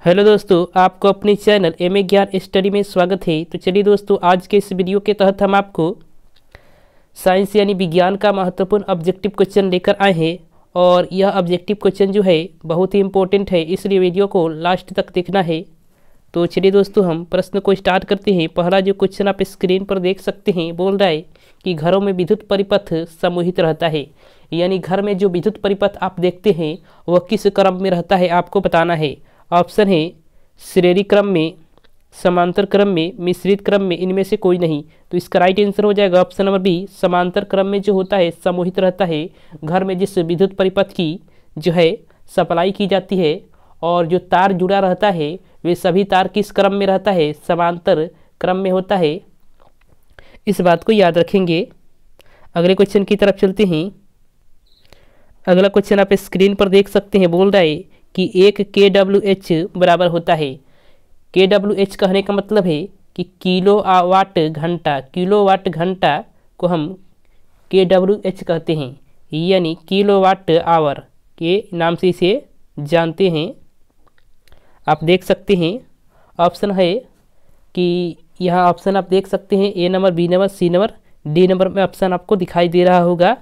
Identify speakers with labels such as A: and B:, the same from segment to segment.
A: Hello दोस्तों, आपको अपने चैनल एम ए ज्ञान स्टडी में स्वागत है। तो चलिए दोस्तों, आज के इस वीडियो के तहत हम आपको साइंस यानी विज्ञान का महत्वपूर्ण ऑब्जेक्टिव क्वेश्चन लेकर आए हैं। और यह ऑब्जेक्टिव क्वेश्चन जो है बहुत ही इंपॉर्टेंट है, इसलिए वीडियो को लास्ट तक देखना है। तो चलिए दोस्तों, हम प्रश्न को स्टार्ट करते हैं। पहला जो क्वेश्चन आप स्क्रीन पर देख सकते हैं, बोल रहा है कि घरों में विद्युत परिपथ समूहित रहता है। यानी घर में जो विद्युत परिपथ आप देखते हैं वह किस क्रम में रहता है, आपको बताना है। ऑप्शन है श्रेणी क्रम में, समांतर क्रम में, मिश्रित क्रम में, इनमें से कोई नहीं। तो इसका राइट आंसर हो जाएगा ऑप्शन नंबर बी, समांतर क्रम में जो होता है, समूहित रहता है। घर में जिस विद्युत परिपथ की जो है सप्लाई की जाती है और जो तार जुड़ा रहता है वे सभी तार किस क्रम में रहता है, समांतर क्रम में होता है। इस बात को याद रखेंगे। अगले क्वेश्चन की तरफ चलते हैं। अगला क्वेश्चन आप स्क्रीन पर देख सकते हैं, बोल रहा है कि एक kWh बराबर होता है। kWh कहने का मतलब है कि किलोवाट घंटा। किलोवाट घंटा को हम kWh कहते हैं, यानी किलोवाट आवर के नाम से इसे जानते हैं। आप देख सकते हैं ऑप्शन है कि यहाँ ऑप्शन आप देख सकते हैं, A number, B number, C number, D number में ऑप्शन आपको दिखाई दे रहा होगा।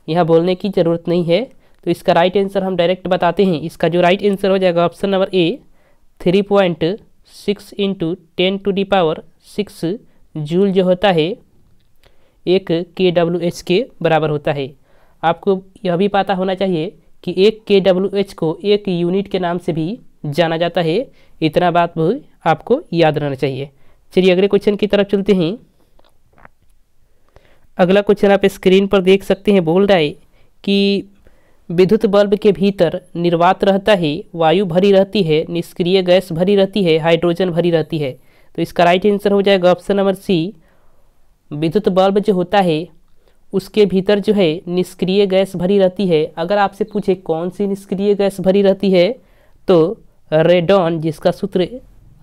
A: यहाँ बोलने की ज़रूरत नहीं है। तो इसका राइट आंसर हम डायरेक्ट बताते हैं। इसका जो राइट आंसर हो जाएगा ऑप्शन नंबर ए, 3.6 × 10⁻6 जूल जो होता है एक kWh के बराबर होता है। आपको यह भी पता होना चाहिए कि एक kWh को एक यूनिट के नाम से भी जाना जाता है। इतना बात भी आपको याद रहना चाहिए। चलिए अगले क्वेश्चन की तरफ चलते हैं। अगला क्वेश्चन आप स्क्रीन पर देख सकते हैं, बोल रहा है कि विद्युत बल्ब के भीतर निर्वात रहता है, वायु भरी रहती है, निष्क्रिय गैस भरी रहती है, हाइड्रोजन भरी रहती है। तो इसका राइट आंसर हो जाएगा ऑप्शन नंबर सी, विद्युत बल्ब जो होता है उसके भीतर जो है निष्क्रिय गैस भरी रहती है। अगर आपसे पूछे कौन सी निष्क्रिय गैस भरी रहती है, तो रेडॉन जिसका सूत्र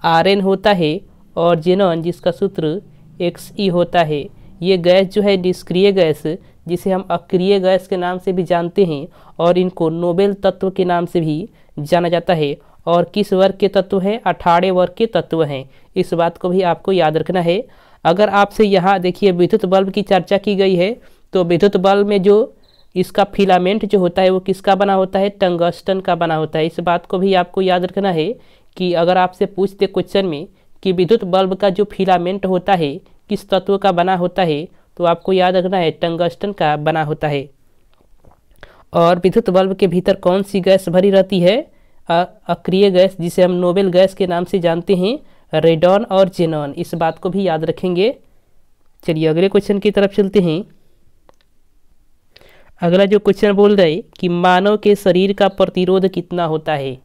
A: Rn होता है और जेनॉन जिसका सूत्र Xe होता है। ये गैस जो है निष्क्रिय गैस, जिसे हम अक्रिय गैस के नाम से भी जानते हैं, और इनको नोबेल तत्व के नाम से भी जाना जाता है। और किस वर्ग के तत्व हैं? 18 वर्ग के तत्व हैं। इस बात को भी आपको याद रखना है। अगर आपसे यहाँ देखिए विद्युत बल्ब की चर्चा की गई है, तो विद्युत बल्ब में जो इसका फिलामेंट जो होता है वो किसका बना होता है? टंगस्टन का बना होता है। इस बात को भी आपको याद रखना है कि अगर आपसे पूछते क्वेश्चन में कि विद्युत बल्ब का जो फिलामेंट होता है किस तत्व का बना होता है, तो आपको याद रखना है टंगस्टन का बना होता है। और विद्युत बल्ब के भीतर कौन सी गैस भरी रहती है? अक्रिय गैस, जिसे हम नोबेल गैस के नाम से जानते हैं, रेडॉन और जेनॉन। इस बात को भी याद रखेंगे। चलिए अगले क्वेश्चन की तरफ चलते हैं। अगला जो क्वेश्चन बोल रहा है कि मानव के शरीर का प्रतिरोध कितना होता है।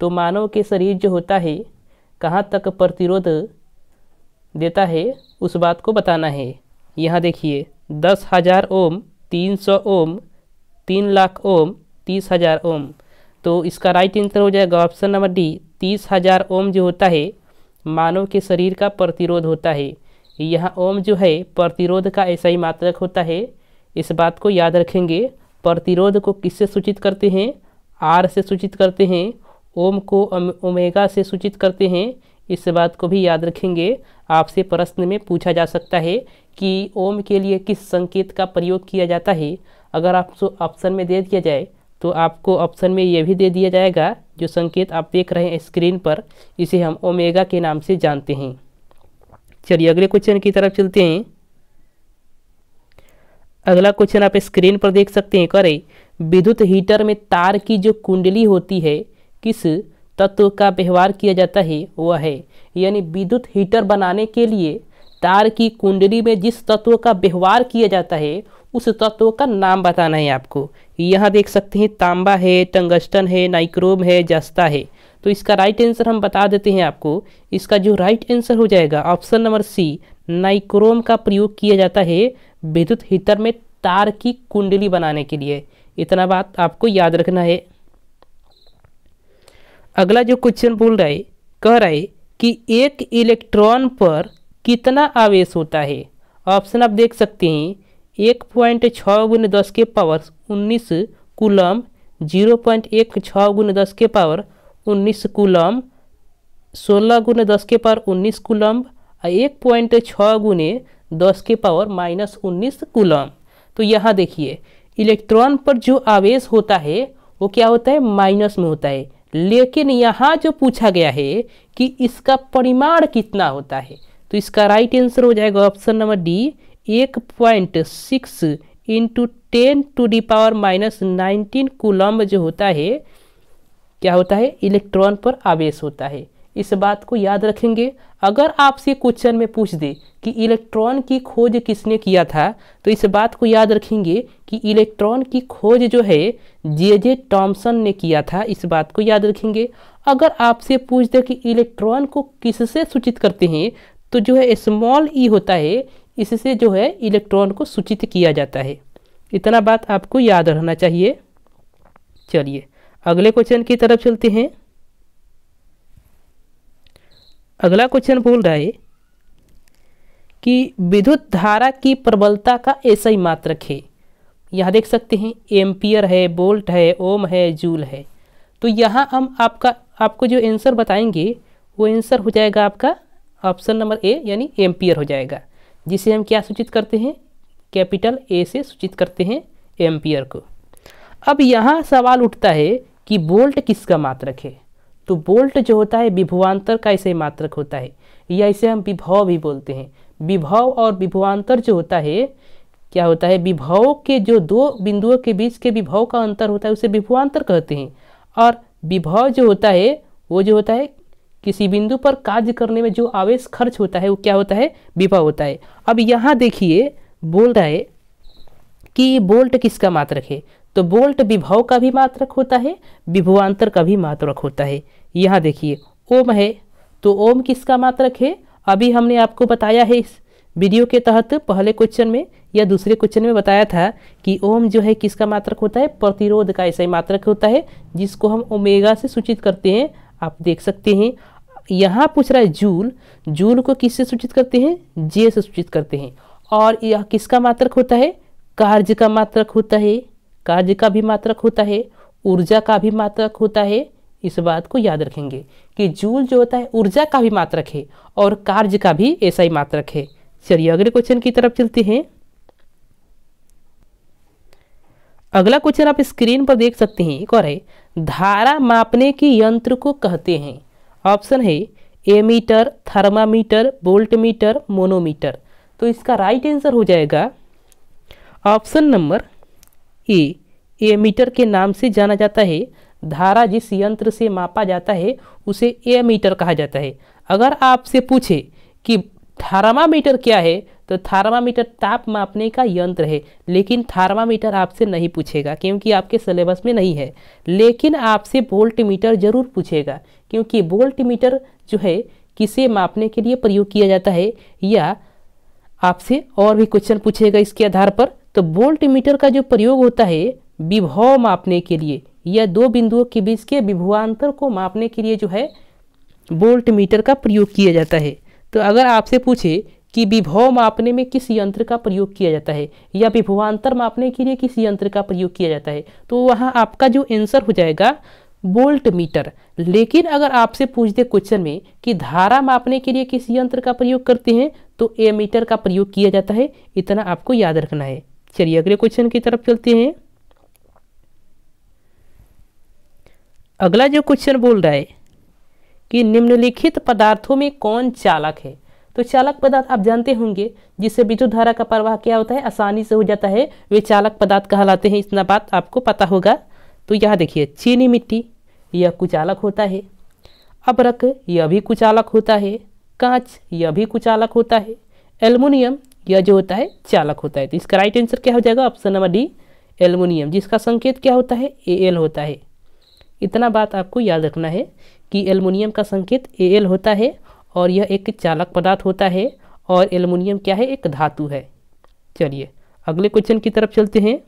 A: तो मानव के शरीर जो होता है कहाँ तक प्रतिरोध देता है, उस बात को बताना है। यहाँ देखिए 10,000 ओम, 300 ओम, 3 लाख ओम, 30,000 ओम। तो इसका राइट आंसर हो जाएगा ऑप्शन नंबर डी, 30,000 ओम जो होता है मानव के शरीर का प्रतिरोध होता है। यहाँ ओम जो है प्रतिरोध का ऐसा ही मात्रक होता है। इस बात को याद रखेंगे। प्रतिरोध को किससे सूचित करते हैं? आर से सूचित करते हैं। ओम को ओमेगा से सूचित करते हैं। इस बात को भी याद रखेंगे। आपसे प्रश्न में पूछा जा सकता है कि ओम के लिए किस संकेत का प्रयोग किया जाता है। अगर आपको ऑप्शन में दे दिया जाए तो आपको ऑप्शन में ये भी दे दिया जाएगा, जो संकेत आप देख रहे हैं स्क्रीन पर, इसे हम ओमेगा के नाम से जानते हैं। चलिए अगले क्वेश्चन की तरफ चलते हैं। अगला क्वेश्चन आप स्क्रीन पर देख सकते हैं, करें विद्युत हीटर में तार की जो कुंडली होती है किस तत्व का व्यवहार किया जाता है, वह है। यानी विद्युत हीटर बनाने के लिए तार की कुंडली में जिस तत्व का व्यवहार किया जाता है उस तत्व का नाम बताना है आपको। यहाँ देख सकते हैं तांबा है, टंगस्टन है, नाइक्रोम है, जस्ता है। तो इसका राइट आंसर हम बता देते हैं आपको। इसका जो राइट आंसर हो जाएगा ऑप्शन नंबर सी, नाइक्रोम का प्रयोग किया जाता है विद्युत हीटर में तार की कुंडली बनाने के लिए। इतना बात आपको याद रखना है। अगला जो क्वेश्चन बोल रहा है, कह रहा है कि एक इलेक्ट्रॉन पर कितना आवेश होता है। ऑप्शन आप देख सकते हैं, 1.6 × 10⁻19 कूलम, 0.16 × 10⁻19 कूलम, 16 गुने 10 के पावर 19 कूलम्ब और 1.6 गुने 10 के पावर -19 कूलम्ब। तो यहाँ देखिए इलेक्ट्रॉन पर जो आवेश होता है वो क्या होता है, माइनस में होता है, लेकिन यहाँ जो पूछा गया है कि इसका परिमाण कितना होता है, तो इसका राइट आंसर हो जाएगा option number D, 1.6 into 10⁻⁻19 coulomb जो होता है, क्या होता है, इलेक्ट्रॉन पर आवेश होता है। इस बात को याद रखेंगे। अगर आपसे क्वेश्चन में पूछ दे कि इलेक्ट्रॉन की खोज किसने किया था, तो इस बात को याद रखेंगे कि इलेक्ट्रॉन की खोज जो है जे टॉमसन ने किया था, इस बात को याद रखेंगे। अगर आपसे पूछ दे कि इलेक्ट्रॉन को किससे सूचित करते हैं, तो जो है स्मॉल ई होता है, इससे जो है इलेक्ट्रॉन को सूचित किया जाता है। इतना बात आपको याद रहना चाहिए। चलिए अगले क्वेश्चन की तरफ चलते हैं। अगला क्वेश्चन बोल रहा है कि विद्युत धारा की प्रबलता का एसआई मात्रक है। यहाँ देख सकते हैं एम्पियर है, वोल्ट है, ओम है, जूल है। तो यहाँ हम आपको जो आंसर बताएंगे वो आंसर हो जाएगा आपका ऑप्शन नंबर ए, यानी एम्पियर हो जाएगा, जिसे हम क्या सूचित करते हैं, कैपिटल ए से सूचित करते हैं एम्पियर को। अब यहाँ सवाल उठता है कि वोल्ट किसका मात्रक है। तो वोल्ट जो होता है विभवांतर का ऐसे मात्रक होता है, या इसे हम विभव भी बोलते हैं। विभव और विभवांतर जो होता है, क्या होता है, विभव के जो दो बिंदुओं के बीच के विभव का अंतर होता है उसे विभवांतर कहते हैं। और विभव जो होता है वो जो होता है किसी बिंदु पर कार्य करने में जो आवेश खर्च होता है वो क्या होता है, विभव होता है। अब यहाँ देखिए बोल रहा है कि वोल्ट किसका मात्रक है, तो वोल्ट विभव का भी मात्रक होता है, विभवांतर का भी मात्रक होता है। यहाँ देखिए ओम है, तो ओम किसका मात्रक है, अभी हमने आपको बताया है इस वीडियो के तहत, पहले क्वेश्चन में या दूसरे क्वेश्चन में बताया था कि ओम जो है किसका मात्रक होता है, प्रतिरोध का ऐसा ही मात्रक होता है, जिसको हम ओमेगा से सूचित करते हैं। आप देख सकते हैं यहाँ पूछ रहा है जूल, जूल को किससे सूचित करते हैं, जे से सूचित करते हैं। और यह किसका मात्रक होता है, कार्य का मात्रक होता है, कार्य का भी मात्रक होता है, ऊर्जा का भी मात्रक होता है। इस बात को याद रखेंगे कि जूल जो होता है ऊर्जा का भी मात्रक है और कार्य का भी ऐसा ही मात्रक है। चलिए अगले क्वेश्चन की तरफ चलते हैं। अगला क्वेश्चन आप स्क्रीन पर देख सकते हैं, एक और है, धारा मापने के यंत्र को कहते हैं। ऑप्शन है एमीटर, थर्मामीटर, वोल्टमीटर, मोनोमीटर। तो इसका राइट आंसर हो जाएगा ऑप्शन नंबर ए, एमीटर के नाम से जाना जाता है। धारा जिस यंत्र से मापा जाता है उसे एमीटर कहा जाता है। अगर आपसे पूछे कि थर्मामीटर क्या है, तो थर्मामीटर ताप मापने का यंत्र है, लेकिन थर्मामीटर आपसे नहीं पूछेगा क्योंकि आपके सिलेबस में नहीं है। लेकिन आपसे वोल्टमीटर जरूर पूछेगा, क्योंकि वोल्टमीटर जो है किसे मापने के लिए प्रयोग किया जाता है, या आपसे और भी क्वेश्चन पूछेगा इसके आधार पर। तो वोल्टमीटर का जो प्रयोग होता है विभव मापने के लिए, या दो बिंदुओं के बीच के विभवांतर को मापने के लिए जो है वोल्टमीटर का प्रयोग किया जाता है। तो अगर आपसे पूछे कि विभव मापने में किस यंत्र का प्रयोग किया जाता है या विभवांतर मापने के लिए किस यंत्र का प्रयोग किया जाता है, तो वहाँ आपका जो आंसर हो जाएगा वोल्टमीटर। लेकिन अगर आपसे पूछ दे क्वेश्चन में कि धारा मापने के लिए किस यंत्र का प्रयोग करते हैं, तो एमीटर का प्रयोग किया जाता है। इतना आपको याद रखना है। चलिए अगले क्वेश्चन की तरफ चलते हैं। अगला जो क्वेश्चन बोल रहा है कि निम्नलिखित पदार्थों में कौन चालक है। तो चालक पदार्थ आप जानते होंगे, जिससे विद्युत धारा का प्रवाह क्या होता है, आसानी से हो जाता है, वे चालक पदार्थ कहलाते हैं। इतना बात आपको पता होगा। तो यहाँ देखिए चीनी मिट्टी, यह कुचालक होता है। अबरक, यह भी कुचालक होता है। कांच, यह भी कुचालक होता है। एल्युमिनियम, यह जो होता है चालक होता है। तो इसका राइट आंसर क्या हो जाएगा, ऑप्शन नंबर डी, एल्युमिनियम, जिसका संकेत क्या होता है, Al होता है। इतना बात आपको याद रखना है कि एल्युमिनियम का संकेत Al होता है और यह एक चालक पदार्थ होता है, और एल्युमिनियम क्या है, एक धातु है। चलिए अगले क्वेश्चन की तरफ चलते हैं।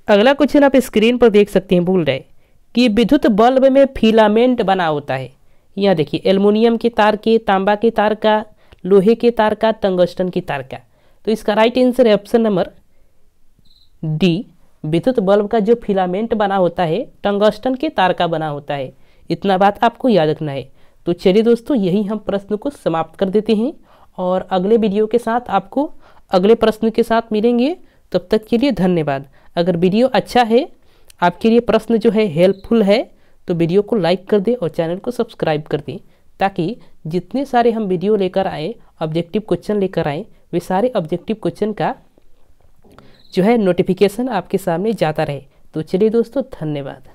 A: अगला क्वेश्चन आप स्क्रीन पर देख सकते हैं, बोल रहे कि विद्युत बल्ब में फिलामेंट बना होता है। यहाँ देखिए एल्युमिनियम के तार के, तांबा के तार का, लोहे के तार का, टंगस्टन के तार का। तो इसका राइट आंसर है ऑप्शन नंबर डी, विद्युत बल्ब का जो फिलामेंट बना होता है टंगस्टन के तार का बना होता है। इतना बात आपको याद रखना है। तो चलिए दोस्तों, यही हम प्रश्न को समाप्त कर देते हैं और अगले वीडियो के साथ आपको अगले प्रश्न के साथ मिलेंगे। तब तक के लिए धन्यवाद। अगर वीडियो अच्छा है, आपके लिए प्रश्न जो है हेल्पफुल है, तो वीडियो को लाइक कर दें और चैनल को सब्सक्राइब कर दें, ताकि जितने सारे हम वीडियो लेकर आए, ऑब्जेक्टिव क्वेश्चन लेकर आए, वे सारे ऑब्जेक्टिव क्वेश्चन का जो है नोटिफिकेशन आपके सामने जाता रहे। तो चलिए दोस्तों, धन्यवाद।